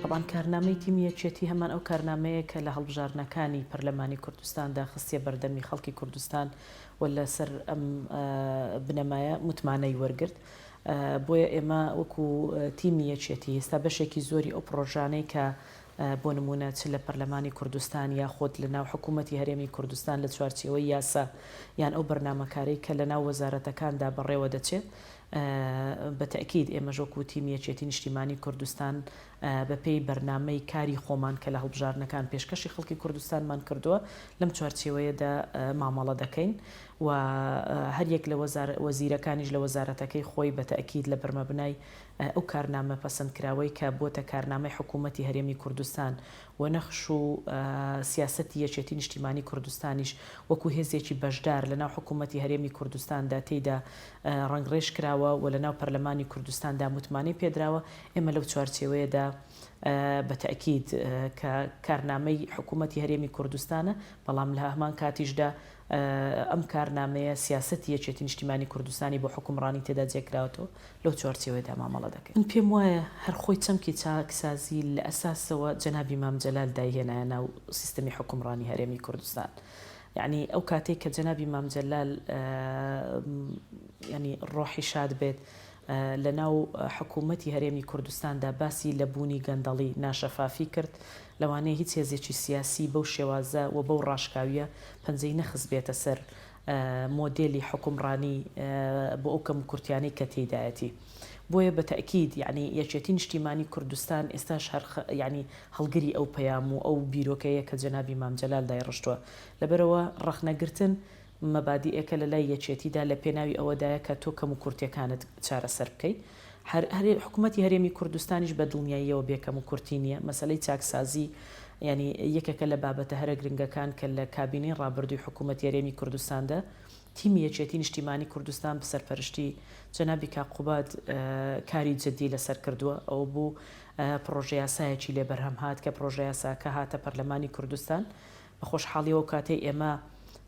طبعا کارنامەی تیمی یەکێتی هەمان ئەو کارنامەیە کە لە هەڵبژارنەکانی پەرلەمانی کوردستاندا خستیە بەردەمی خەڵکی کوردستان و لەسەر ئەم بنەمایە متمانەی وەرگرت. بۆیە ئێمە وەکو تیمی یەکێتی ئێستا بەشێکی زۆری ئەو پرۆژانەی کە بۆ نمونە چ لە پەرلەمانی کوردستان یا خۆت لە ناو حکوومەتی هەرێمی کوردستان لە چوارچێوەی یاسا یان ئەو بەرنامەکارەی کە لە ناو وەزارەتەکاندا بەڕێوە دەچێت بەتەکید ئێمە ژۆکو تیمی یەکێتی نیشتیمانی کوردستان بەپێی بەرنامەی کاری خۆمان کە لە هەڵبژارنەکان پێشکەشی خەڵکی کوردستانمان کردووە لەم چوارچێوەیەدا مامەڵە دەکەین و هەریەک لە وەزیرەکانیش لە وەزارەتەکەی خۆی بەتەکید لە بەرمەبنای ئەو کارنامە پەسەندکراوەی کە بۆتە کارنامەی حکوومەتی هەرێمی کوردستان و نەخش و سیاسەتی یەکێتی نیشتیمانی کوردستانیش وەکو هێزێکی بەشدار لە ناو حکوومەتی هەرێمی کوردستاندا تێیدا ڕەنگڕێژ کراوە و لە ناو پەرلەمانی کوردستاندا متمانەی پێدراوە. ئێمە لەو چوارچێوەیەدا بەتەکید کە کارنامەی حکوومەتی هەرێمی کوردستانە، بەڵام لە هەمان کاتیشدا ئەم کارنامەیە سیاسەتی یەکێتی نیشتیمانی کوردستانی بۆ حوکمڕانی تێدا جێکراوەتەوە لەو چوارچێوەیەدا مامەڵە دەکەین. من پێم وایە هەر خۆی چەمکی چاکسازی لە ئەساسەوە جەنابی مام جەلال داهێنایە ناو سیستەمی حوکمڕانی هەرێمی کوردستان. یعنی ئەو کاتێک کە جەنابی مام جەلال ینی ڕۆحی شاد بێت لە ناو حکوومەتی هەرێمی کوردستاندا باسی لە بوونی گەندەڵی ناشەفافی کرد، لەوانەیە هیچ هێزێکی سیاسی بەو شێوازە و بەو ڕاشکاویە پەنجەی نەخست بێتە سەر مۆدێلی حوکمڕانی بۆ ئەو کەم کورتیانەی کە تێدایەتی. بۆیە بەتەکید یعنی یەکێتی نیشتیمانی کوردستان ئێستاش ینی هەڵگری ئەو پەیام و ئەو بیرۆکەیە کە جەنابی مام جەلال دایڕشتووە. لەبەرەوە ڕەخنەگرتن مەبادیئەکە لە لای یەکێتیدا لە پێناوی ئەوەدایە کە تۆ کەم و کورتیەکانت چارەسەر بکەیت. حکوومەتی هەرێمی کوردستانیش بە دڵنیاییەوە بێکەم و کورتی نییە. مەسەلەی چاکسازی ینی یەکێکە لە بابەتە هەرە گرنگەکان کە لە کابینەی ڕابردووی حکوومەتی هەرێمی کوردستاندا تیمی یەکێتی نیشتیمانی کوردستان بەسەرپەرشتی جەنابی کاقوباد کاری جدی لەسەر کردووە. ئەو بوو پرۆژە یاسایەکی لێ بەرهەم هات کە پرۆژە یاساکە هاتە پەرلەمانی کوردستان. بە خۆشحاڵیەوە کاتێ ئێمە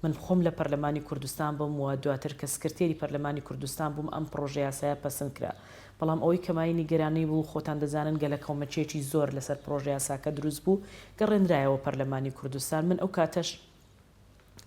من خۆم لە پەرلەمانی کوردستان بووم و دواتر کە سکرتێری پەرلەمانی کوردستان بووم ئەم پرۆژە یاسایە پەسەند کرا. بەڵام ئەوەی کەمای نیگەرانی بوو خۆتان دەزانن گەلە کۆمەچێکی زۆر لەسەر پرۆژە یاساکە دروست بوو گەڕێنرایەوە پەرلەمانی کوردستان. من ئەو کاتەش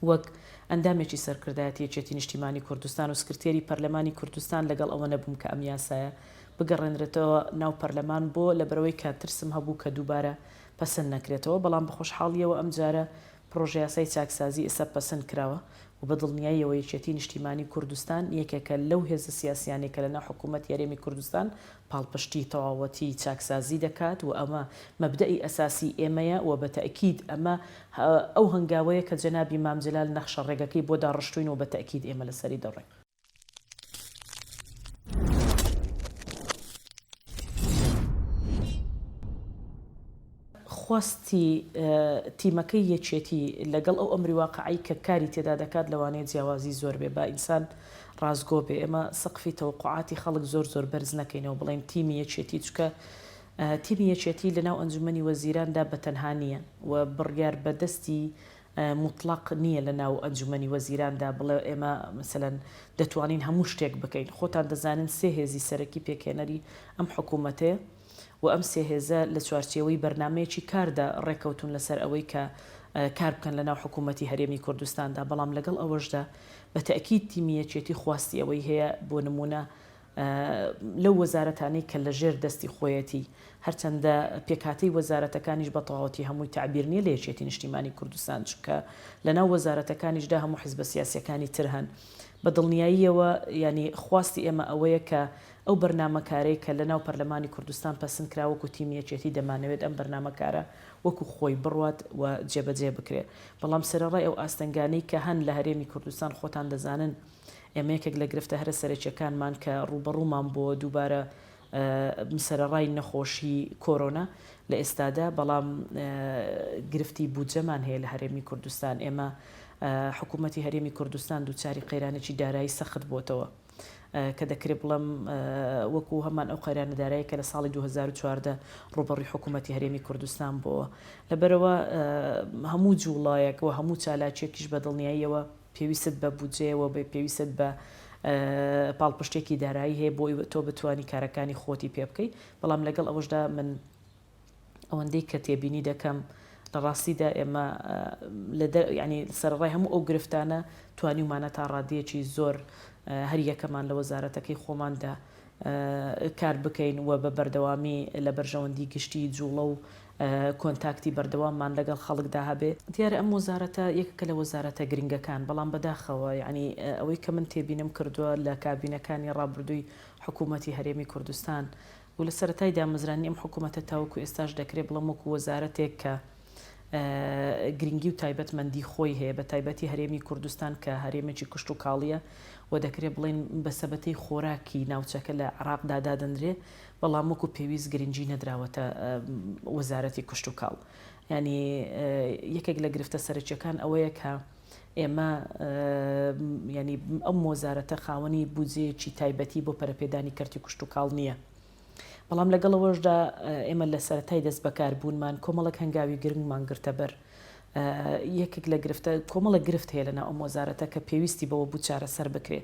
وەک ئەندامێکی سەرکردایەتی یەکێتی نیشتیمانی کوردستان و سکرتێری پەرلەمانی کوردستان لەگەڵ ئەوە نەبووم کە ئەم یاسایە بگەڕێنرێتەوە ناو پەرلەمان بۆ لەبەرەوەی کە ترسم هەبوو کە دووبارە پەسەند نەکرێتەوە. بەڵام بە خۆشحاڵیەوە ئەم جارە پرۆژە یاسای چاکسازی ئێستا پەسەند کراوە و بە دڵنیاییەوە یەکێتی نیشتیمانی کوردستان یەکێکە لەو هێزە سیاسیانێکە لە ناو حکوومەتی هەرێمی کوردستان پاڵپشتی تەواوەتی چاکسازی دەکات و ئەمە مەبدەئی ئەساسی ئێمەیە و بەتەکید ئەمە ئەو هەنگاوەیە کە جەنابی مام جەلال نەخشە ڕێگەکەی بۆ داڕشتوین و بەتەکید ئێمە لەسەری دەڕێین. خواستی تیمەکەی یەکێتی لەگەڵ ئەو ئەمری واقعی کە کاری تێدا دەکات لەوانەیە جیاوازی زۆر بێ با ئینسان ڕازگۆ بێ. ئێمە سەقفی تەوقعاتی خەڵک زۆر بەرز نەکەینەوە بڵێن تیمی یەکێتی، چکە تیمی یەکێتی لەناو ئەنجومەنی وەزیراندا بەتەنها نییە و بڕیار بەدەستی مطلق نییە لە ناو ئەنجومەنی وەزیراندا بڵێ ئێمە مەسەلەن دەتوانین هەموو شتێک بکەین. خۆتان دەزانن سێ هێزی سەرەکی پێکێنەری ئەم حکوومەتەیە و ئەم سێ هێزە لە چوارچێوەی بەرنمەیەکی کاردا ڕێکەوتون لەسەر ئەوەی کە کار بکەن لە ناو حکوومەتی هەرێمی کوردستاندا. بەڵام لەگەڵ ئەوەشدا بەتەکید تیمی یەکێتی خواستی ئەوەی هەیە بۆ نمونە لەو وەزارەتانەی کە لە ژێر دەستی خۆیەتی هەرچەندە پێکهاتەی وەزارەتەکانیش بە تەواوەتی هەمووی تعبیر نییە لە یەکێتی نیشتیمانی کوردستان، چکە لە ناو وەزارەتەکانیشدا هەموو حیزبە سیاسیەکانی تر هەن. بە دڵنیاییەوە ینی خواستی ئێمە ئەوەیە کە ئەو بەرنامەکارەی کە لە ناو پەرلەمانی کوردستان پەسەند کرا وەکو تیمی یەکێتی دەمانەوێت ئەم بەرنامەکارە وەکو خۆی بڕوات و جێبەجێ بکرێت. بەڵام سەرەڕای ئەو ئاستەنگانەی کە هەن لە هەرێمی کوردستان خۆتان دەزانن ئێمە یەکێک لە گرفتە هەرە سەرەکیەکانمان کە ڕوبەڕوومان بۆ دووبارە سەرەڕای نەخۆشی کۆرۆنا لە ئێستادا، بەڵام گرفتی بودجەمان هەیە لە هەرێمی کوردستان. ئێمە حکوومەتی هەرێمی کوردستان دووچاری قەیرانێکی دارایی سەخت بۆتەوە کە دەکرێت بڵم وەکو هەمان ئەو قەیرانەدارایی کە لە ساڵی 2014 ڕوبەڕووی حکوومەتی هەرێمی کوردستان بووە. لەبەرەوە هەموو جوڵایەک و هەموو چالاکیەکیش بە دڵنیاییەوە پێویست بە بودجەیەوە بێ، پێویست بە پاڵپشتێکی دارایی هەیە بۆی تۆ بتوانی کارەکانی خۆتی پێ بکەیت. بەڵام لەگەڵ ئەوەشدا من ئەوەندەی کە تێبینی دەکەم لە ڕاستیدا ئێمە ینی سەرڕای هەموو ئەو گرفتانە توانیمانە تا ڕادیەکی زۆر هەر یەکەمان لە وەزارەتەکەی خۆماندا کار بکەین و بە بەردەوامی لە بەرژەوەندی گشتی جوڵە و کۆنتاکتی بەردەواممان لەگەڵ خەڵکدا هەبێ. دیارە ئەم وەزارەتە یەکێکە لە وەزارەتە گرنگەکان، بەڵام بەداخەوە یعنی ئەوەی کە من تێبینم کردووە لە کابینەکانی ڕابردووی حکوومەتی هەرێمی کوردستان و لە سەرەتای دامەزرانی ئەم حکوومەتە تاوەکو ئێستاش دەکرێت بڵام وەکو وەزارەتێک کە گرنگی و تایبەتمەندی خۆی هەیە بە تایبەتی هەرێمی کوردستان کە هەرێمێکی کشت و کاڵیە و دەکرێت بڵێن بە سەبەتەی خۆراکی ناوچەکە لە عراقدا دادەنرێ، بەڵام وەکو پێویست گرنگی نەدراوەتە وەزارەتی کشت و کاڵ. ینی یەکێک لە گرفتە سەرچیەکان ئەوەیە کە ئێمە ینی ئەم وەزارەتە خاوەنی بودجەیەکی تایبەتی بۆ پەرەپێدانی کەرتی کشت و کاڵ نییە. بەڵام لەگەڵەوەشدا ئێمە لە سەرەتای دەست بەکاربوونمان کۆمەڵک هەنگاوی گرنگمان گرتە بەر یەکێک لە گرفتە کۆمەڵە گرفت هەیە لەناو ئەم وەزارەتە کە پێویستی بەوە بوو چارەسەر بکرێ.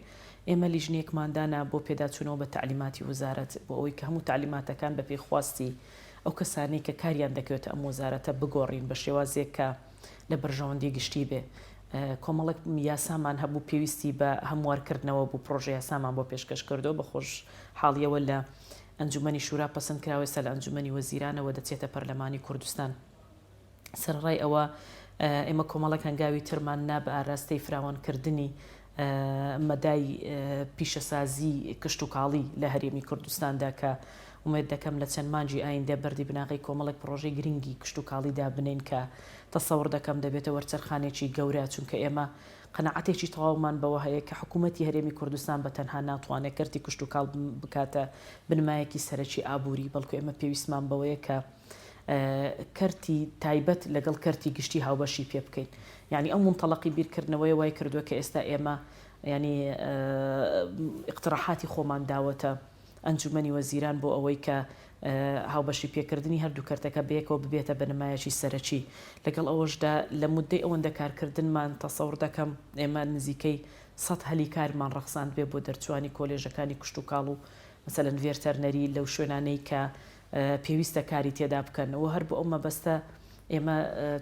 ئێمە لیژنێکماندانا بۆ پێداچوونەوە بە تعلیماتی وەزارەت بۆ ئەوەی کە هەموو تعلیماتەکان بە پێخواستی ئەو کەسانەی کە کاریان دەکەوێتە ئەم وەزارەتە بگۆڕین بە شێوازێک کە لە بەرژەوەندی گشتی بێ. کۆمەڵک یاسامان هەبوو پێویستی بە هەموارکردنەوە بوو پرۆژه یاسامان بۆ پێشکەش کردو بە خۆش حاڵیەوە لە ئەنجومەنی شورا پەسەند کراوەسە لە ئەنجومەنی وەزیرانەوە دەچێتە پەرلەمانی کوردستان. سەرڕای ئەوە ئێمە کۆمەڵک هەنگاوی ترمان نا بە ئاراستەی فراوانکردنی مەدای پیشەسازی کشت و کاڵی لە هەرێمی کوردستاندا کە ومێد دەکەم لە چەند مانجی ئایندە بەردی بناغی کۆمەڵک پرۆژەی گرنگی کشت و کاڵیدا بنین کە تەسەوڕ دەکەم دەبێتە وەرچەرخانێکی گەورە، چونکە ئێمە قەناعەتێکی تەواومان بەوە هەیە کە حکوومەتی هەرێمی کوردستان بە تەنها ناتوانێت کەرتی کشت و کاڵ بکاتە بنمایەکی سەرەکی ئابووری، بەڵکو ئێمە پێویستمان بەوەیە کە کەرتی تایبەت لەگەڵ کەرتی گشتی هاوبەشی پێ بکەین. یعنی ئەو منتەڵەقی بیرکردنەوەی وای کردووە کە ئێستا ئێمە ینی اقتراحاتی خۆمان داوەتە ئەنجومەنی وەزیران بۆ ئەوەی کە هاوبەشی پێکردنی هەردوو کەرتەکە بەیەکەوە ببێتە بنمایەکی سەرەکی. لەگەڵ ئەوەشدا لە مودەی ئەوەندە کارکردنمان تەسەوڕ دەکەم ئێمە نزیکەی 100 هەلی کارمان ڕەخساند بێ بۆ دەرچوانی کۆلێژەکانی کشت و کاڵ و مەسەلەن ڤێرتەرنەری لەو شوێنانەی کە پێویستە کاری تێدا بکەن و هەر بۆ ئەو مەبەستە ئێمە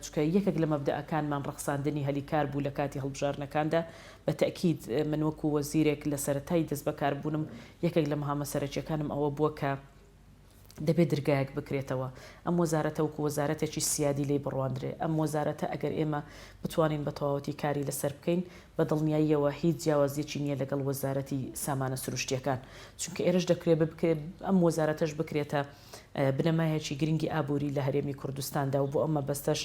چکە یەکێک لە مەبدەئەکانمان ڕەخساندنی هەلیکار بوو لە کاتی هەڵبژارنەکاندا. بە تەئکید من وەکو وەزیرێک لە سەرەتای دەست بەکاربوونم یەکێک لە مەهامە سەرەکیەکانم ئەوە بووە کە دەبێت دەرگایەک بکرێتەوە. ئەم وەزارەتە وەکو وەزارەتێکی سیادی لێ بڕواندرێ. ئەم وەزارەتە ئەگەر ئێمە بتوانین بە تەواوەتی کاری لەسەر بکەین بە دڵنیاییەوە هیچ جیاوازیەکی نییە لەگەڵ وەزارەتی سامانە سروشتیەکان، چونکە ئێرەش دەکرێت ئەم وەزارەتەش بکرێتە بنەمایەکی گرنگی ئابووری لە هەرێمی کوردستاندا و بۆ ئەمە بەستەش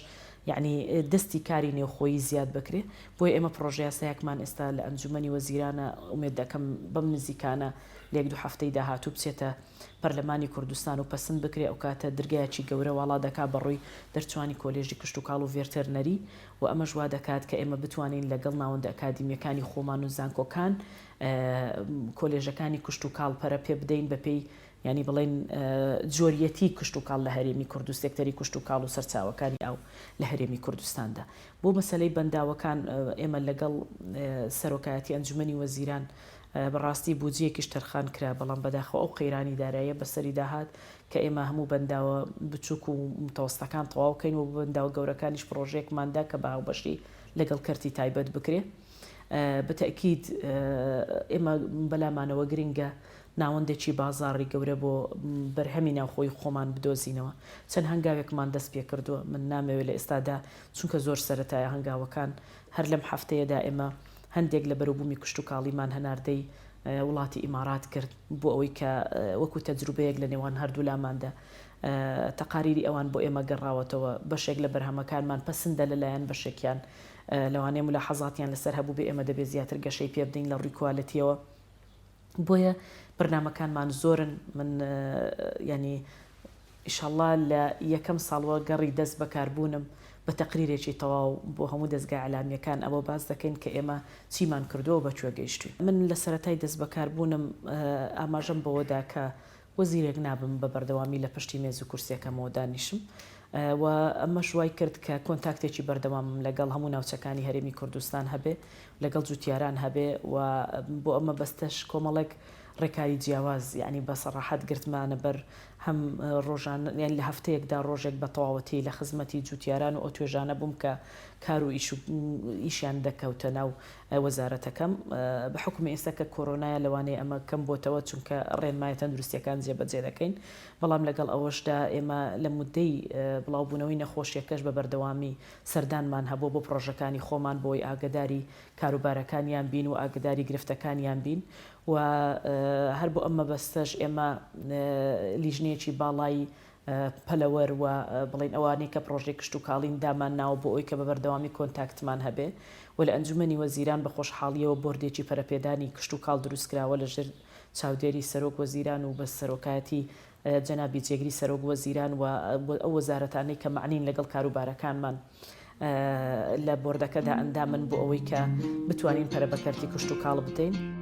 یعنی دەستی کاری نێوخۆیی زیاد بکرێ. بۆیە ئێمە پرۆژه یاسایەکمان ئێستا لە ئەنجومەنی وەزیرانە ئومێد دەکەم بەم نزیکانە لە 1-2 هەفتەی داهاتوو بچێتە پەرلەمانی کوردستان و پەسەند بکرێ. ئەو کاتە دەرگایەکی گەورە وڵا دەکات بەڕووی دەرچوانی کۆلێژی کشت و کاڵ و ڤێرتەرنەری و ئەمەش وا دەکات کە ئێمە بتوانین لەگەڵ ناوەندە ئەکادیمیەکانی خۆمان و زانکۆکان کۆلێژەکانی کشت و کاڵ پەرە پێ بدەین بەپێی ینی بڵێن جۆریەتی کشت و کاڵ لە هەرێمی کوردستان، سێکتەری کشت و کاڵ و سەرچاوەکانی ئەو لە هەرێمی کوردستاندا. بۆ مەسەلەی بەنداوەکان ئێمە لەگەڵ سەرۆکایەتی ئەنجومەنی وەزیران بەڕاستی بودجەیەکیش تەرخان کرا، بەڵام بەداخەوە ئەو قەیرانی داراییە بەسەری داهات کە ئێمە هەموو بەنداوە بچووک و متەوەستەکان تەواوکەین و بەنداوە گەورەکانیش پرۆژەیەکماندا کە بە هاوبەشی لەگەڵ کەرتی تایبەت بکرێ. بە تەئکید ئێمە بەلامانەوە گرنگە ناوەندێکی بازاڕی گەورە بۆ بەرهەمی ناوخۆی خۆمان بدۆزینەوە. چەند هەنگاوێکمان دەست پێ کردووە، من نامەوێت لە ئێستادا چونکە زۆر سەرەتایە هەنگاوەکان هەر لەم هەفتەیەدا ئێمە هەندێک لە بەروبوومی کشت و کاڵیمان هەناردەی وڵاتی ئیمارات کرد بۆ ئەوەی کە وەکو تەجروبەیەک لە نێوان هەردوو لاماندا تەقاریری ئەوان بۆ ئێمە گەڕاوەتەوە. بەشێک لە بەرهەمەکانمان پەسەندە لەلایەن بەشێکیان لەوانەیە ملاحەزاتیان لەسەر هەبوو بێ ئێمە دەبێت زیاتر گەشەی پێ بدەین لە ڕووی کوالەتیەوە. بۆیە بەرنامەکانمان زۆرن. من ینی ئیشەڵڵا لە یەکەم ساڵوە گەڕی دەست بەکاربوونم بە تەقریرێکی تەواو بۆ هەموو دەستگای ئەعلامیەکان ئەوە باز دەکەین کە ئێمە چیمان کردووە بە کوێ گەیشتوین. من لە سەرەتای دەست بەکاربوونم ئاماژەم بەوەدا کە وەزیرێک نابم بە بەردەوامی لە پشتی مێز و کورسیەکەمەوە دانیشم و ئەمە شوای کرد کە کۆنتاکتێکی بەردەوامم لەگەڵ هەموو ناوچەکانی هەرێمی کوردستان هەبێ، لەگەڵ جوتیاران هەبێ و بۆ ئەمە بەستەش کۆمەڵێک ڕێکاری جیاواز یعنی بە سەڕاحەت گرتمانە بەر هەم ڕۆژان یان لە هەفتەیەکدا ڕۆژێک بە تەواوەتی لە خزمەتی جوتیاران و ئەو توێژانە بووم کە کار و ئیشیان دەکەوتە ناو وەزارەتەکەم بە حکومی ئێستا کە کۆرۆنایە لەوانەیە ئەمە کەم بۆتەوە چونکە ڕێنمای تەندروستیەکان جێبەجێ دەکەین بەڵام لەگەڵ ئەوەشدا ئێمە لە مودەی بڵاوبوونەوەی نەخۆشیەکەش بە بەردەوامی سەردانمان هەبوو بۆ پرۆژەکانی خۆمان بۆی ئاگداری کاروبارەکانیان بین و ئاگداری گرفتەکانیان بین و هەر بۆ ئەمە بەستەش ئێمە لیژنەیەکی باڵایی پەلەوەر و بڵین ئەوانەی کە پرۆژێک کشت و کاڵین دامان ناوە بۆ ئەوی کە بە بەردەوامی کۆنتاکتمان هەبێ و لە ئەنجومەنی وەزیران بە خۆشحاڵیەوە بۆردێکی پەرەپێدانی کشت و کاڵ دروستکراوە لەژێر چاودێری سەرۆک وەزیران و بە سەرۆکایەتی جەنابی جێگری سەرۆک وەزیران و ئەو وەزارەتانەی کە معنین لەگەڵ کاروبارەکانمان لە بۆردەکەدا ئەندامن بۆ ئەوەی کە بتوانین پەرەبەکەرتی کشت و کاڵ بدەین.